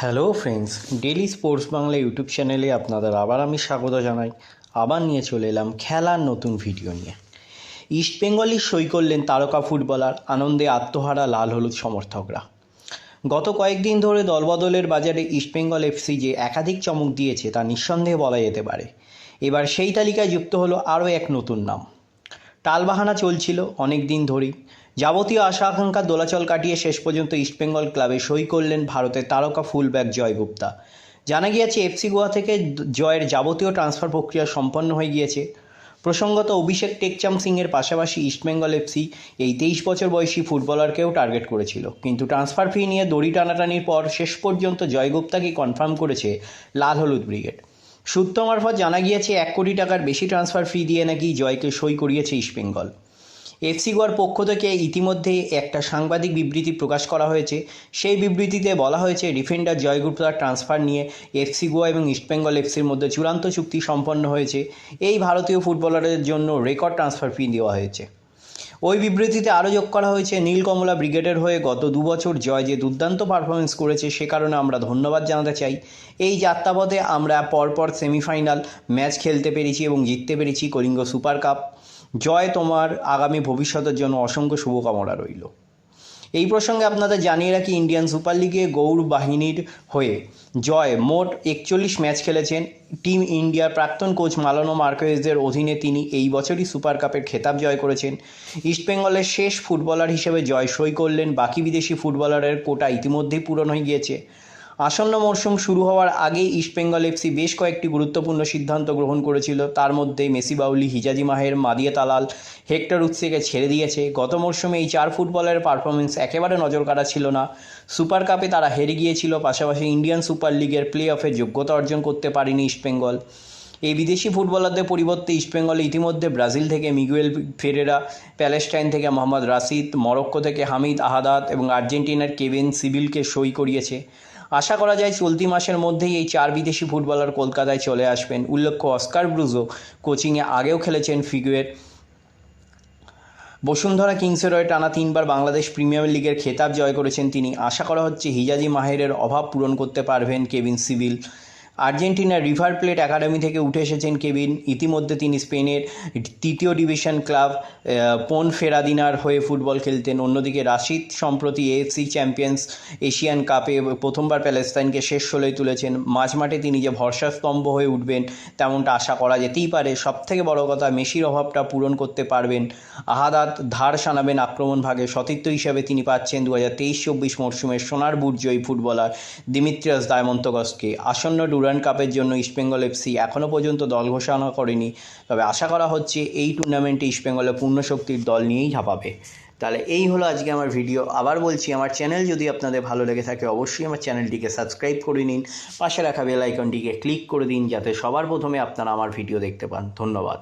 Hello friends, daily sports Bangla YouTube চ্যানেলে আপনাদের আবার আমি স্বাগত জানাই। আবার নিয়ে চলে এলাম খেলার নতুন ভিডিও নিয়ে। ইস্টবেঙ্গলই সই করলেন তারকা ফুটবলার, আনন্দে আত্মহারা লাল হলুদ সমর্থকরা। গত কয়েকদিন ধরে দলবদলের বাজারে ইস্টবেঙ্গল এফসি যে একাধিক চমক দিয়েছে তা নিঃসন্দেহে বলা যেতে পারে। এবার সেই তালিকায় যুক্ত হলো আরও এক নতুন নাম। টালবাহানা চলছিল অনেক দিন ধরেই। যাবতীয় আশা আকাঙ্ক্ষার দোলাচল কাটিয়ে শেষ পর্যন্ত ইস্টবেঙ্গল ক্লাবে সই করলেন ভারতের তারকা ফুলব্যাক জয় গুপ্তা। জানা গিয়েছে এফসি গোয়া থেকে জয়ের যাবতীয় ট্রান্সফার প্রক্রিয়া সম্পন্ন হয়ে গিয়েছে। প্রসঙ্গত অভিষেক টেকচাম সিংয়ের পাশাপাশি ইস্টবেঙ্গল এফসি এই 23 বছর বয়সী ফুটবলারকেও টার্গেট করেছিল, কিন্তু ট্রান্সফার ফি নিয়ে দড়ি টানাটানির পর শেষ পর্যন্ত জয় গুপ্তাকে কনফার্ম করেছে লাল হলুদ ব্রিগেড। সূত্র মারফত জানা গিয়েছে 1 কোটি টাকার বেশি ট্রান্সফার ফি দিয়ে নাকি জয়কে সই করিয়েছে ইস্টবেঙ্গল। এফসি গোয়ার পক্ষ থেকে ইতিমধ্যেই একটা সাংবাদিক বিবৃতি প্রকাশ করা হয়েছে। সেই বিবৃতিতে বলা হয়েছে, ডিফেন্ডার জয় গুপ্তার ট্রান্সফার নিয়ে এফসি গোয়া এবং ইস্টবেঙ্গল এফসির মধ্যে চূড়ান্ত চুক্তি সম্পন্ন হয়েছে। এই ভারতীয় ফুটবলারের জন্য রেকর্ড ট্রান্সফার ফি দেওয়া হয়েছে। ওই বিবৃতিতে আরও যোগ করা হয়েছে, নীলকমলা ব্রিগেডের হয়ে গত 2 বছর জয় যে দুর্দান্ত পারফরমেন্স করেছে সে কারণে আমরা ধন্যবাদ জানাতে চাই। এই যাত্রাপথে আমরা পরপর সেমিফাইনাল ম্যাচ খেলতে পেরেছি এবং জিততে পেরেছি কলিঙ্গ সুপার কাপ। জয়, তোমার আগামী ভবিষ্যতের জন্য অসংখ্য শুভকামনা রইল। এই প্রসঙ্গে আপনাদের জানিয়ে রাখি, ইন্ডিয়ান সুপার লিগে গৌড় বাহিনীর হয়ে জয় মোট 41 ম্যাচ খেলেছেন। টিম ইন্ডিয়ার প্রাক্তন কোচ মালানো মার্কেজের অধীনে তিনি এই বছরই সুপার কাপের খেতাব জয় করেছেন। ইস্টবেঙ্গলের শেষ ফুটবলার হিসেবে জয় সই করলেন। বাকি বিদেশি ফুটবলারের কোটা ইতিমধ্যেই পূরণ হয়ে গিয়েছে। আসন্ন মরশুম শুরু হওয়ার আগেই ইস্টবেঙ্গল এফসি বেশ কয়েকটি গুরুত্বপূর্ণ সিদ্ধান্ত গ্রহণ করেছিল। তার মধ্যে মেসি বাউলি, হিজাজি মাহের, মাদিয়া তালাল, হেক্টর উৎসেকে ছেড়ে দিয়েছে। গত মরশুমে এই 4 ফুটবলারের পারফরমেন্স একেবারে নজরকাড়া ছিল না। সুপার কাপে তারা হেরে গিয়েছিল, পাশাপাশি ইন্ডিয়ান সুপার লিগের প্লে অফে যোগ্যতা অর্জন করতে পারেনি ইস্টবেঙ্গল। এই বিদেশি ফুটবলারদের পরিবর্তে ইস্টবেঙ্গলে ইতিমধ্যে ব্রাজিল থেকে মিগুয়েল ফেরেরা, প্যালেস্টাইন থেকে মোহাম্মদ রাশিদ, মরক্কো থেকে হামিদ আহাদাত এবং আর্জেন্টিনার কেভিন সিবিলকে সই করিয়েছে। আশা করা যায় চলতি মাসের মধ্যেই এই 4 বিদেশি ফুটবলার কলকাতায় চলে আসবেন। উল্লেখ্য, অস্কার ব্রুজো কোচিংয়ে আগেও খেলেছেন ফিগুয়ের। বসুন্ধরা কিংসের হয়ে টানা 3 বার বাংলাদেশ প্রিমিয়ার লিগের খেতাব জয় করেছেন তিনি। আশা করা হচ্ছে হিজাজি মাহেরের অভাব পূরণ করতে পারবেন কেভিন সিবিল। আর্জেন্টিনার রিভার প্লেট একাডেমি থেকে উঠে এসেছেন কেভিন। ইতিমধ্যে তিনি স্পেনের 3য় ডিভিশন ক্লাব পনফেরাদিনার হয়ে ফুটবল খেলতেন। অন্যদিকে রাশিদ সম্প্রতি এএফসি চ্যাম্পিয়ন্স এশিয়ান কাপে প্রথমবার প্যালেস্তাইনকে শেষ 16য় তুলেছেন। মাঝমাঠে তিনি যে ভরসাস্তম্ভ হয়ে উঠবেন তেমনটা আশা করা যেতেই পারে। সবথেকে বড় কথা, মেসির অভাবটা পূরণ করতে পারবেন। আহাদাত ধার সানাবেন আক্রমণ ভাগে। সতীর্থ হিসাবে তিনি পাচ্ছেন 2023-24 মরশুমের সোনার বুট জয়ী ফুটবলার দিমিত্রিয়াস দায়মন্তগসকে। আসন্ন ডুরান্ড কাপের জন্য ইস্টবেঙ্গল এফসি এখনও পর্যন্ত দল ঘোষণা করেনি, তবে আশা করা হচ্ছে এই টুর্নামেন্টে ইস্টবেঙ্গলের পূর্ণ শক্তির দল নিয়েই ঝাঁপাবে। তাহলে এই হলো আজকে আমার ভিডিও। আবার বলছি, আমার চ্যানেল যদি আপনাদের ভালো লেগে থাকে অবশ্যই আমার চ্যানেলটিকে সাবস্ক্রাইব করে নিন, পাশে রাখা বেল আইকনটিকে ক্লিক করে দিন যাতে সবার প্রথমে আপনারা আমার ভিডিও দেখতে পান। ধন্যবাদ।